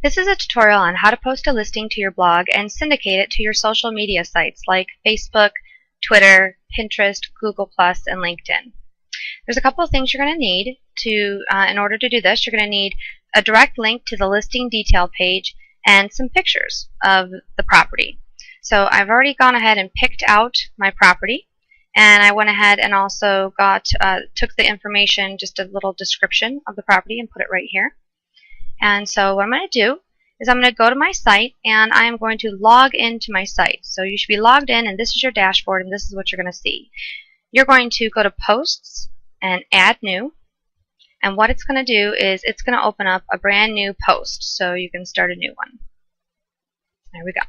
This is a tutorial on how to post a listing to your blog and syndicate it to your social media sites like Facebook, Twitter, Pinterest, Google+, and LinkedIn. There's a couple of things you're going to need in order to do this. You're going to need a direct link to the listing detail page and some pictures of the property. So I've already gone ahead and picked out my property, and I went ahead and also took the information, just a little description of the property, and put it right here. And so what I'm going to do is I'm going to go to my site and I am going to log into my site. So you should be logged in, and this is your dashboard, and this is what you're going to see. You're going to go to Posts and Add New, and what it's going to do is it's going to open up a brand new post, so you can start a new one. There we go.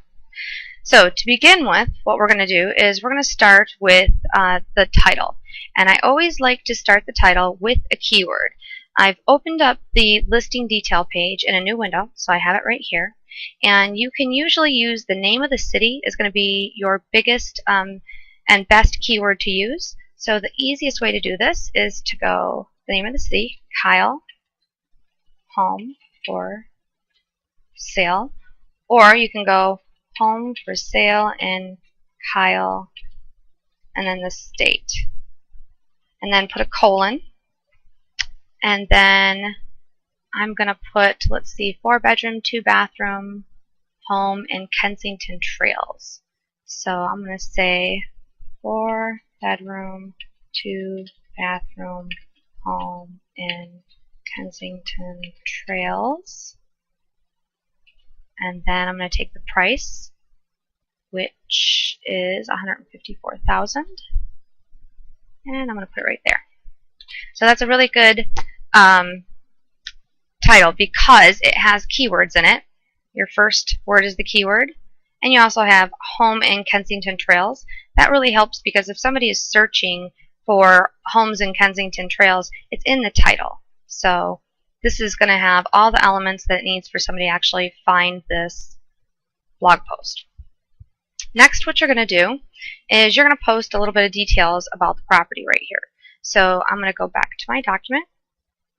So to begin with, what we're going to do is we're going to start with the title, and I always like to start the title with a keyword. I've opened up the listing detail page in a new window, so I have it right here. And you can usually use the name of the city is going to be your biggest and best keyword to use. So the easiest way to do this is to go the name of the city, Kyle Home for Sale, or you can go Home for Sale in Kyle, and then the state, and then put a colon. And then I'm going to put, let's see, 4-bedroom, 2-bathroom home in Kensington Trails. So I'm going to say 4-bedroom, 2-bathroom home in Kensington Trails. And then I'm going to take the price, which is $154,000, and I'm going to put it right there. So that's a really good title because it has keywords in it. Your first word is the keyword, and you also have home in Kensington Trails. That really helps because if somebody is searching for homes in Kensington Trails, it's in the title. So this is going to have all the elements that it needs for somebody to actually find this blog post. Next, what you're going to do is you're going to post a little bit of details about the property right here. So I'm going to go back to my document.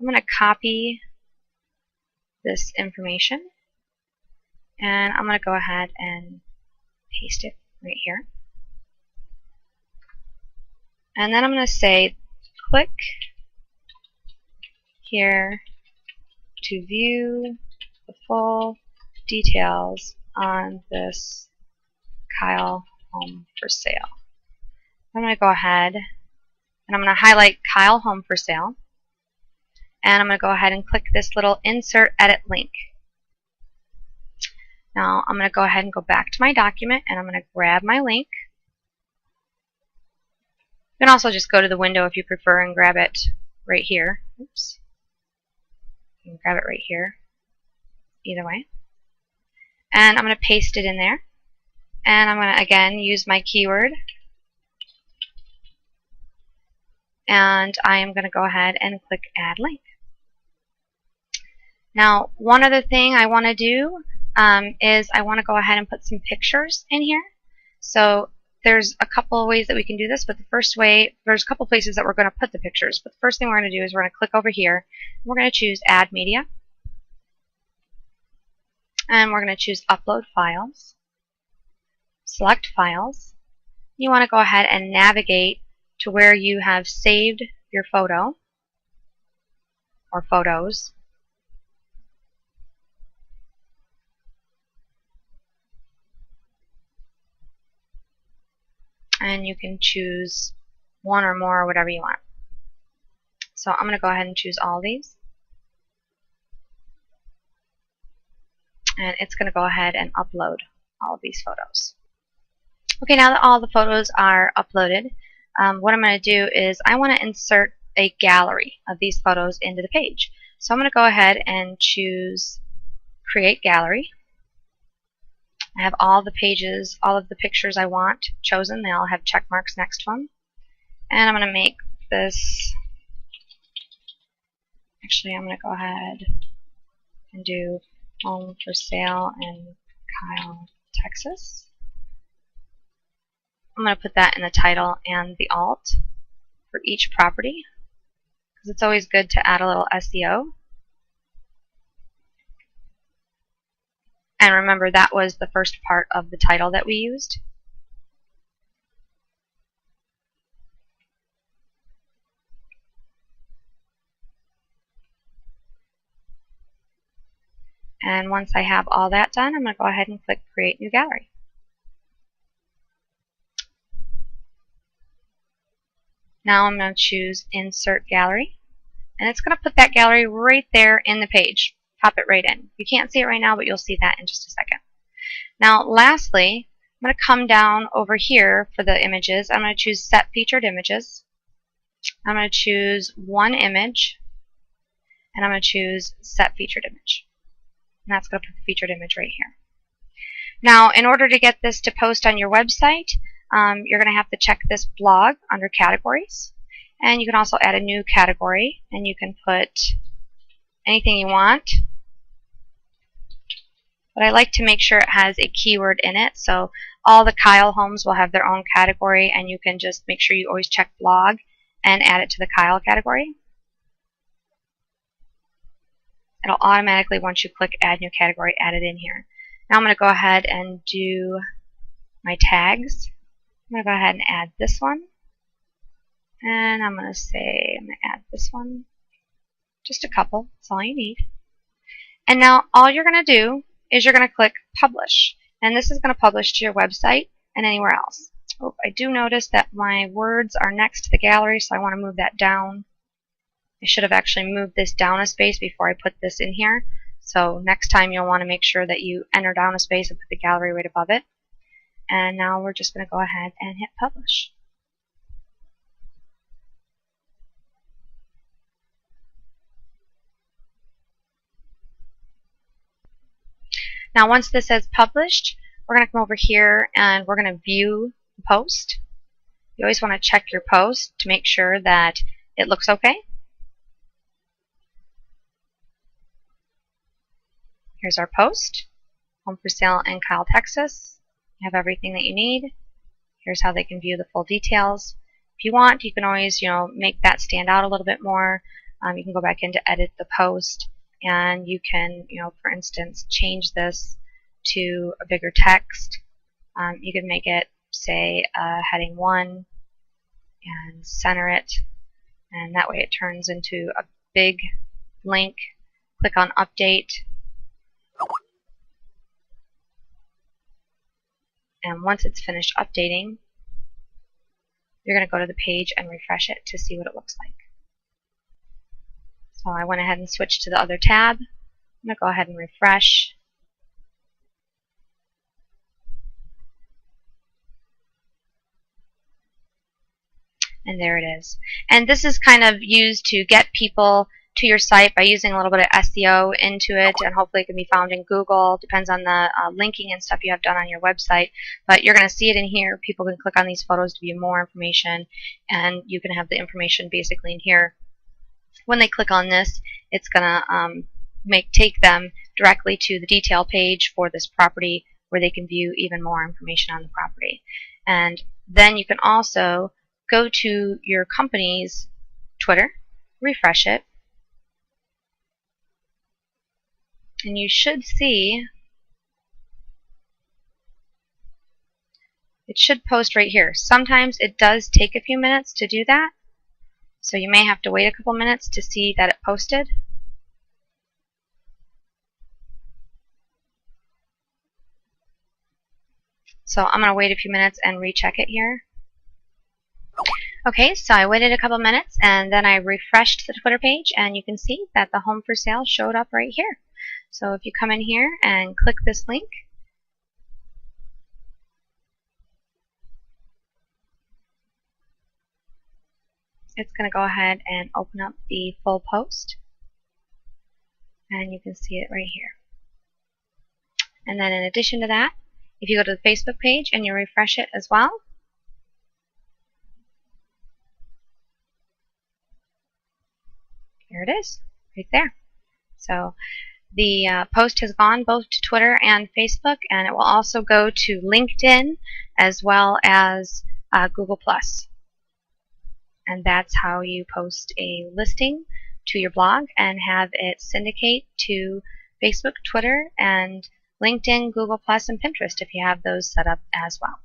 I'm going to copy this information, and I'm going to go ahead and paste it right here. And then I'm going to say, click here to view the full details on this Kyle Home for Sale. I'm going to go ahead and I'm going to highlight Kyle Home for Sale, and I'm going to go ahead and click this little Insert Edit Link. Now I'm going to go ahead and go back to my document, and I'm going to grab my link. You can also just go to the window if you prefer and grab it right here. Oops. You can grab it right here, either way. And I'm going to paste it in there, and I'm going to again use my keyword. And I am going to go ahead and click Add Link. Now, one other thing I want to do is I want to go ahead and put some pictures in here. So there's a couple of ways that we can do this, but the first way, there's a couple places that we're going to put the pictures. But the first thing we're going to do is we're going to click over here. And we're going to choose Add Media. And we're going to choose Upload Files. Select Files. You want to go ahead and navigate to where you have saved your photo or photos. And you can choose one or more or whatever you want. So I'm going to go ahead and choose all these. And it's going to go ahead and upload all of these photos. Okay, now that all the photos are uploaded, what I'm going to do is I want to insert a gallery of these photos into the page. So I'm going to go ahead and choose Create Gallery. I have all the pages, all of the pictures I want chosen. They all have check marks next to them. And I'm going to make this, actually I'm going to go ahead and do Home for Sale in Kyle, Texas. I'm going to put that in the title and the alt for each property because it's always good to add a little SEO. And remember, that was the first part of the title that we used. And once I have all that done, I'm going to go ahead and click Create New Gallery. Now I'm going to choose Insert Gallery. And it's going to put that gallery right there in the page. Pop it right in. You can't see it right now, but you'll see that in just a second. Now, lastly, I'm going to come down over here for the images. I'm going to choose Set Featured Images. I'm going to choose one image, and I'm going to choose Set Featured Image. And that's going to put the featured image right here. Now, in order to get this to post on your website, you're going to have to check this blog under Categories. And you can also add a new category, and you can put anything you want. But I like to make sure it has a keyword in it, so all the Kyle homes will have their own category, and you can just make sure you always check blog and add it to the Kyle category. It'll automatically, once you click Add New Category, add it in here. Now I'm going to go ahead and do my tags. I'm going to go ahead and add this one. And I'm going to say, I'm going to add this one. Just a couple. That's all you need. And now all you're going to do is you're going to click Publish. And this is going to publish to your website and anywhere else. Oh, I do notice that my words are next to the gallery, so I want to move that down. I should have actually moved this down a space before I put this in here. So next time you'll want to make sure that you enter down a space and put the gallery right above it. And now we're just going to go ahead and hit Publish. Now once this says published, we're going to come over here and we're going to view the post. You always want to check your post to make sure that it looks okay. Here's our post. Home for sale in Kyle, Texas. You have everything that you need. Here's how they can view the full details. If you want, you can always, make that stand out a little bit more. You can go back in to edit the post, and you can, for instance, change this to a bigger text. You can make it, say, heading 1 and center it, and that way it turns into a big link. Click on Update. And once it's finished updating, you're going to go to the page and refresh it to see what it looks like. So I went ahead and switched to the other tab. I'm going to go ahead and refresh. And there it is. And this is kind of used to get people to your site by using a little bit of SEO into it, and hopefully it can be found in Google. Depends on the linking and stuff you have done on your website. But you're going to see it in here. People can click on these photos to view more information, and you can have the information basically in here. When they click on this, it's going to take them directly to the detail page for this property, where they can view even more information on the property. And then you can also go to your company's Twitter, refresh it, and you should see it should post right here. Sometimes it does take a few minutes to do that, so you may have to wait a couple minutes to see that it posted. So I'm going to wait a few minutes and recheck it here. Okay, so I waited a couple minutes and then I refreshed the Twitter page, and you can see that the home for sale showed up right here. So if you come in here and click this link, it's going to go ahead and open up the full post, and you can see it right here. And then in addition to that, if you go to the Facebook page and you refresh it as well, here it is, right there. So the post has gone both to Twitter and Facebook, and it will also go to LinkedIn as well as Google+. And that's how you post a listing to your blog and have it syndicate to Facebook, Twitter, and LinkedIn, Google+, and Pinterest if you have those set up as well.